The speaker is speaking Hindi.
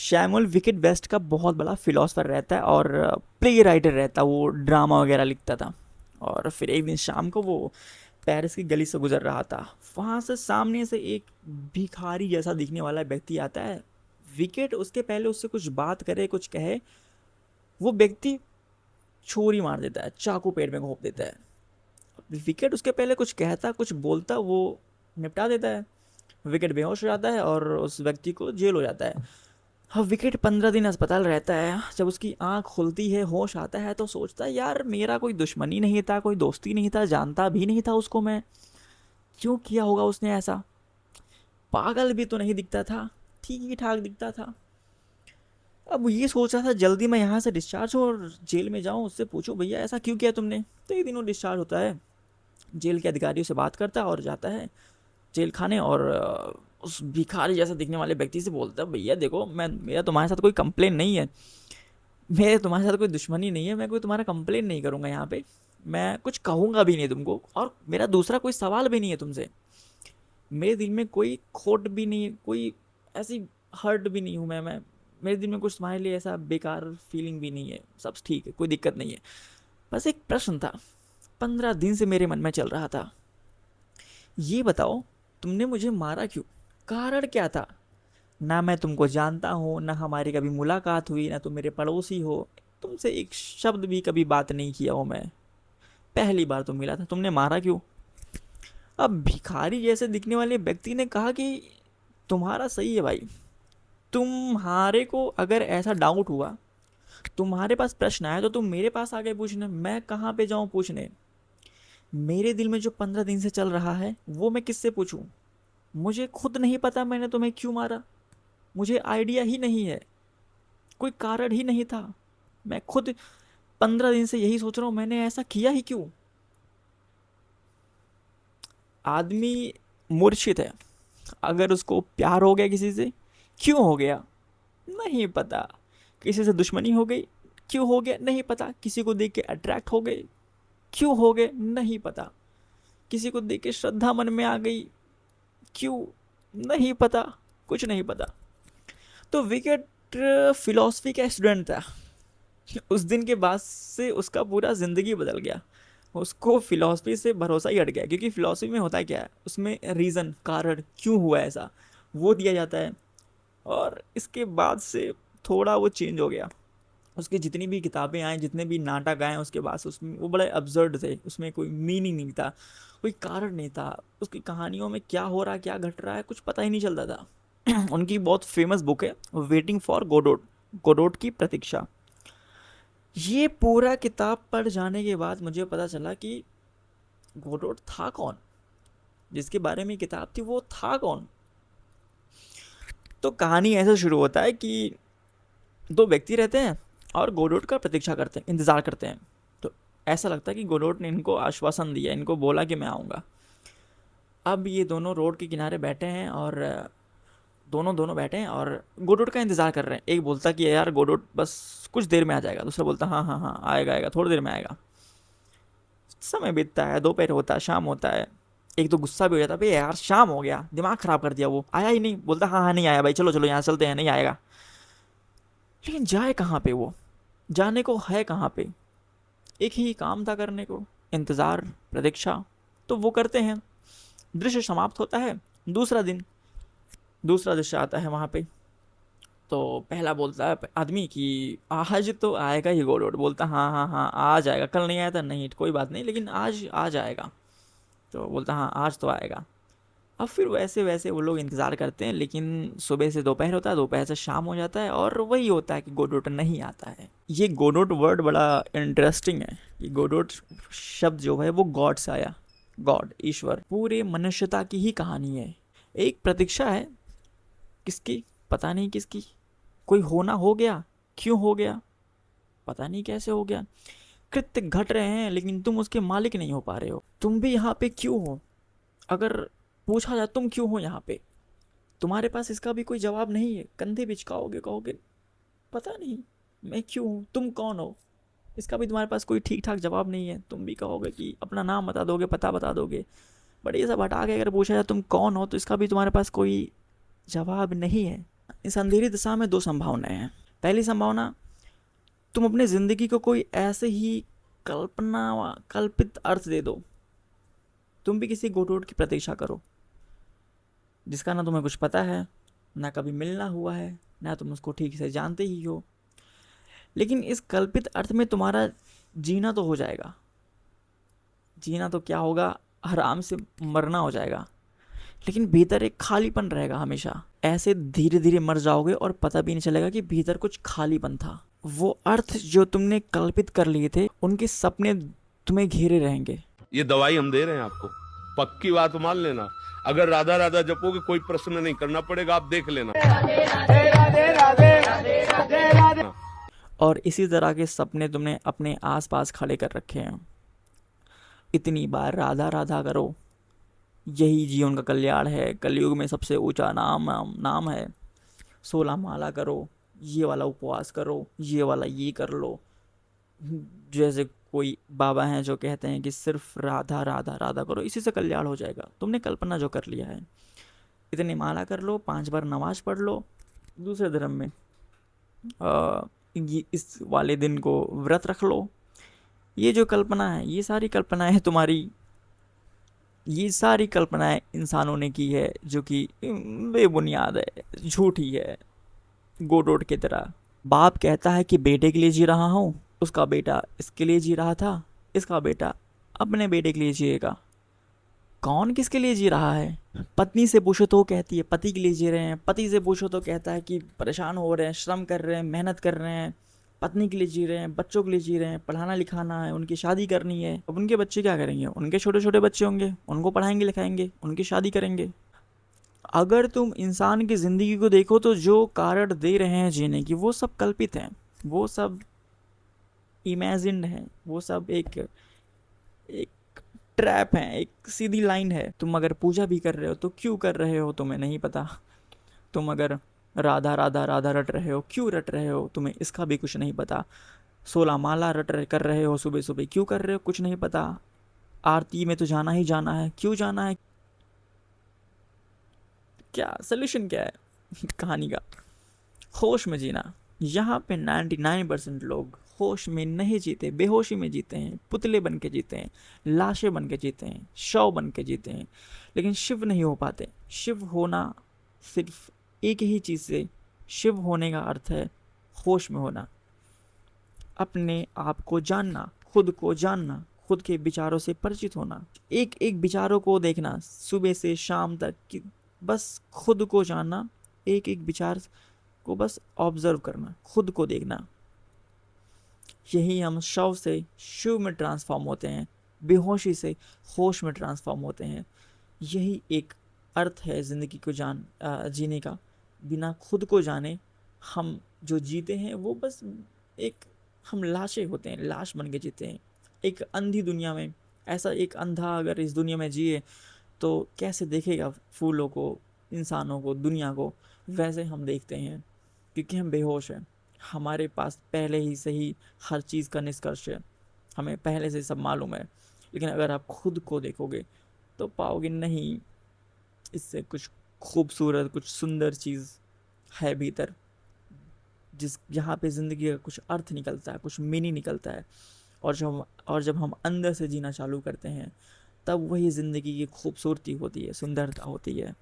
शैमुअल विकेट वेस्ट का बहुत बड़ा फिलोसफर रहता है और प्ले राइटर रहता है, वो ड्रामा वगैरह लिखता था। और फिर एक दिन शाम को वो पेरिस की गली से गुजर रहा था। वहाँ से सामने से एक भिखारी जैसा दिखने वाला व्यक्ति आता है। विकेट उसके पहले उससे कुछ बात करे, कुछ कहे, वो व्यक्ति छुरी मार देता है, चाकू पेट में घोंप देता है। विकेट उसके पहले कुछ कहता, कुछ बोलता, वो निपटा देता है। विकेट बेहोश हो जाता है और उस व्यक्ति को जेल हो जाता है। हाँ, विकेट 15 दिन अस्पताल रहता है। जब उसकी आंख खुलती है, होश आता है, तो सोचता है यार मेरा कोई दुश्मनी नहीं था, कोई दोस्ती नहीं था, जानता भी नहीं था उसको मैं। क्यों किया होगा उसने ऐसा? पागल भी तो नहीं दिखता था, ठीक ही ठाक दिखता था। अब ये सोच रहा था जल्दी मैं यहाँ से डिस्चार्ज हो और जेल में जाऊँ, उससे पूछूं भैया ऐसा क्यों किया तुमने। तो एक दिन वो डिस्चार्ज होता है, जेल के अधिकारियों से बात करता है और जाता है जेल खाने। और उस भिखारी जैसा दिखने वाले व्यक्ति से बोलता है भैया देखो, मैं मेरा तुम्हारे साथ कोई कंप्लेन नहीं है, मेरे तुम्हारे साथ कोई दुश्मनी नहीं है, मैं कोई तुम्हारा कंप्लेन नहीं करूँगा यहाँ पे, मैं कुछ कहूँगा भी नहीं तुमको, और मेरा दूसरा कोई सवाल भी नहीं है तुमसे। मेरे दिल में कोई खोट भी नहीं है, कोई ऐसी हर्ट भी नहीं हूँ मैं मेरे दिल में कुछ तुम्हारे लिए ऐसा बेकार फीलिंग भी नहीं है, सब ठीक है, कोई दिक्कत नहीं है। बस एक प्रश्न था, 15 दिन से मेरे मन में चल रहा था। ये बताओ, तुमने मुझे मारा क्यों? कारण क्या था? ना मैं तुमको जानता हूँ, ना हमारी कभी मुलाकात हुई, ना तुम मेरे पड़ोसी हो, तुमसे एक शब्द भी कभी बात नहीं किया हो मैं, पहली बार तुम मिला था, तुमने मारा क्यों? अब भिखारी जैसे दिखने वाले व्यक्ति ने कहा कि तुम्हारा सही है भाई, तुम्हारे को अगर ऐसा डाउट हुआ, तुम्हारे पास प्रश्न आया, तो तुम मेरे पास आ गए पूछने, मैं कहाँ पे जाऊँ पूछने? मेरे दिल में जो 15 दिन से चल रहा है वो मैं किससे पूछूं? मुझे खुद नहीं पता मैंने तुम्हें क्यों मारा, मुझे आइडिया ही नहीं है, कोई कारण ही नहीं था। मैं खुद 15 दिन से यही सोच रहा हूँ मैंने ऐसा किया ही क्यों। आदमी मूर्छित है। अगर उसको प्यार हो गया किसी से, क्यों हो गया नहीं पता। किसी से दुश्मनी हो गई, क्यों हो गया नहीं पता। किसी को देख के अट्रैक्ट हो गए, क्यों हो गए नहीं पता। किसी को देख के श्रद्धा मन में आ गई, क्यों नहीं पता, कुछ नहीं पता। तो विकेट फिलोसफी का स्टूडेंट था। उस दिन के बाद से उसका पूरा ज़िंदगी बदल गया। उसको फिलॉसफी से भरोसा ही हट गया, क्योंकि फिलॉसफी में होता क्या है, उसमें रीज़न, कारण, क्यों हुआ ऐसा, वो दिया जाता है। और इसके बाद से थोड़ा वो चेंज हो गया। उसकी जितनी भी किताबें आए, जितने भी नाटक आए उसके बाद से, उसमें वो बड़े अब्सर्ड थे, उसमें कोई मीनिंग नहीं था, कोई कारण नहीं था। उसकी कहानियों में क्या हो रहा है, क्या घट रहा है, कुछ पता ही नहीं चलता था। उनकी बहुत फेमस बुक है वेटिंग फॉर गोडोट, गोडोट की प्रतीक्षा। ये पूरा किताब पढ़ जाने के बाद मुझे पता चला कि गोडोट था कौन, जिसके बारे में किताब थी वो था कौन। तो कहानी ऐसे शुरू होता है कि दो व्यक्ति रहते हैं और गोडोट का प्रतीक्षा करते हैं, इंतज़ार करते हैं। तो ऐसा लगता है कि गोडोट ने इनको आश्वासन दिया, इनको बोला कि मैं आऊँगा। अब ये दोनों रोड के किनारे बैठे हैं और दोनों दोनों बैठे हैं और गोडोट का इंतज़ार कर रहे हैं। एक बोलता कि यार गोडोट बस कुछ देर में आ जाएगा, दूसरा बोलता हाँ हाँ हाँ आएगा आएगा, थोड़ी देर में आएगा। समय बीतता है, दोपहर होता है, शाम होता है। एक तो गुस्सा भी हो जाता है, भाई यार शाम हो गया, दिमाग ख़राब कर दिया, वो आया ही नहीं। बोलता हाँ हाँ नहीं आया भाई, चलो चलो यहाँ चलते हैं, नहीं आएगा। लेकिन जाए कहाँ पे वो, जाने को है कहाँ पे? एक ही काम था करने को, इंतज़ार, प्रतीक्षा। तो वो करते हैं। दृश्य समाप्त होता है। दूसरा दिन, दूसरा दृश्य आता है वहाँ पे। तो पहला बोलता है आदमी कि आज तो आएगा ही गोडोट। बोलता हाँ हाँ हाँ आ जाएगा, कल नहीं आया था, नहीं कोई बात नहीं, लेकिन आज आ जाएगा। तो बोलता हाँ आज तो आएगा। अब फिर वैसे वैसे वो लोग इंतज़ार करते हैं, लेकिन सुबह से दोपहर होता है, दोपहर से शाम हो जाता है, और वही होता है कि गोडोट नहीं आता है। ये गोडोट वर्ड बड़ा इंटरेस्टिंग है। ये गोडोट शब्द जो है वो गॉड से आया। गॉड, ईश्वर, पूरे मनुष्यता की ही कहानी है। एक प्रतीक्षा है, किसकी पता नहीं किसकी। कोई होना हो गया, क्यों हो गया पता नहीं, कैसे हो गया। कृत्य घट रहे हैं लेकिन तुम उसके मालिक नहीं हो पा रहे हो। तुम भी यहाँ पे क्यों हो? अगर पूछा जाए तुम क्यों हो यहाँ पे, तुम्हारे पास इसका भी कोई जवाब नहीं है। कंधे बिचकाओगे, कहोगे पता नहीं मैं क्यों हूँ, तुम कौन हो, इसका भी तुम्हारे पास कोई ठीक ठाक जवाब नहीं है। तुम भी कहोगे कि अपना नाम बता दोगे, पता बता दोगे, बट ये सब हटा के अगर पूछा जाए तुम कौन हो, तो इसका भी तुम्हारे पास कोई जवाब नहीं है। इस अंधेरी दिशा में दो संभावनाएं हैं। पहली संभावना, तुम अपने ज़िंदगी को कोई ऐसे ही कल्पित अर्थ दे दो। तुम भी किसी गोटोट की प्रतीक्षा करो जिसका ना तुम्हें कुछ पता है, ना कभी मिलना हुआ है, ना तुम उसको ठीक से जानते ही हो। लेकिन इस कल्पित अर्थ में तुम्हारा जीना तो हो जाएगा। जीना तो क्या होगा, आराम से मरना हो जाएगा, लेकिन भीतर एक खालीपन रहेगा हमेशा। ऐसे धीरे धीरे मर जाओगे और पता भी नहीं चलेगा कि भीतर कुछ खालीपन था। वो अर्थ जो तुमने कल्पित कर लिए थे, उनके सपने तुम्हें घेरे रहेंगे। ये दवाई हम दे रहे हैं आपको, पक्की बात मान लेना। अगर राधा राधा जपोगे कोई प्रश्न नहीं करना पड़ेगा, आप देख लेना। और इसी तरह के सपने तुमने अपने आसपास खड़े कर रखे हैं। इतनी बार राधा राधा करो, यही जीवन का कल्याण है। कलयुग में सबसे ऊंचा नाम है। 16 माला करो, ये वाला उपवास करो, ये वाला ये कर लो। जैसे कोई बाबा हैं जो कहते हैं कि सिर्फ राधा राधा राधा करो, इसी से कल्याण हो जाएगा। तुमने कल्पना जो कर लिया है, इतनी माला कर लो, 5 बार नमाज पढ़ लो, दूसरे धर्म में इस वाले दिन को व्रत रख लो। ये जो कल्पना है, ये सारी कल्पनाएं तुम्हारी, ये सारी कल्पनाएं इंसानों ने की है, जो कि बेबुनियाद है, झूठी है, गोडोट की तरह। बाप कहता है कि बेटे के लिए जी रहा हूँ, उसका बेटा इसके लिए जी रहा था, इसका बेटा अपने बेटे के लिए जिएगा। कौन किसके लिए जी रहा है? पत्नी से पूछो तो कहती है पति के लिए जी रहे हैं, पति से पूछो तो कहता है कि परेशान हो रहे हैं, श्रम कर रहे हैं, मेहनत कर रहे हैं, पत्नी के लिए जी रहे हैं, बच्चों के लिए जी रहे हैं, पढ़ाना लिखाना है, उनकी शादी करनी है। अब उनके बच्चे क्या करेंगे? उनके छोटे छोटे बच्चे होंगे, उनको पढ़ाएंगे लिखाएंगे, उनकी शादी करेंगे। अगर तुम इंसान की ज़िंदगी को देखो तो जो कारण दे रहे हैं जीने की, वो सब कल्पित हैं, वो सब इमेजिन्ड है, वो सब एक एक ट्रैप है, एक सीधी लाइन है। तुम अगर पूजा भी कर रहे हो तो क्यों कर रहे हो तुम्हें नहीं पता। तुम अगर राधा राधा राधा रट रहे हो, क्यों रट रहे हो तुम्हें इसका भी कुछ नहीं पता। 16 माला कर रहे हो सुबह सुबह, क्यों कर रहे हो कुछ नहीं पता। आरती में तो जाना ही जाना है, क्यों जाना है? क्या सोल्यूशन क्या है कहानी का? होश में जीना। यहाँ पे 99% लोग होश में नहीं जीते, बेहोशी में जीते हैं, पुतले बन के जीते हैं, लाशें बन के जीते हैं, शव बन के जीते हैं, लेकिन शिव नहीं हो पाते। शिव होना सिर्फ एक ही चीज़ से, शिव होने का अर्थ है होश में होना, अपने आप को जानना, खुद को जानना, खुद के विचारों से परिचित होना, एक एक विचारों को देखना सुबह से शाम तक, कि बस खुद को जानना, एक एक विचार को बस ऑब्जर्व करना, खुद को देखना। यही हम शव से शिव में ट्रांसफॉर्म होते हैं, बेहोशी से होश में ट्रांसफॉर्म होते हैं। यही एक अर्थ है ज़िंदगी को जीने का। बिना खुद को जाने हम जो जीते हैं वो बस एक, हम लाशें होते हैं, लाश बन के जीते हैं एक अंधी दुनिया में। ऐसा एक अंधा अगर इस दुनिया में जिए तो कैसे देखेगा फूलों को, इंसानों को, दुनिया को? वैसे हम देखते हैं, क्योंकि हम बेहोश हैं। हमारे पास पहले ही से ही हर चीज़ का निष्कर्ष है, हमें पहले से सब मालूम है। लेकिन अगर आप खुद को देखोगे तो पाओगे नहीं, इससे कुछ खूबसूरत, कुछ सुंदर चीज़ है भीतर, जहाँ पे ज़िंदगी का कुछ अर्थ निकलता है, कुछ मीनिंग निकलता है। और जब हम अंदर से जीना चालू करते हैं, तब वही ज़िंदगी की खूबसूरती होती है, सुंदरता होती है।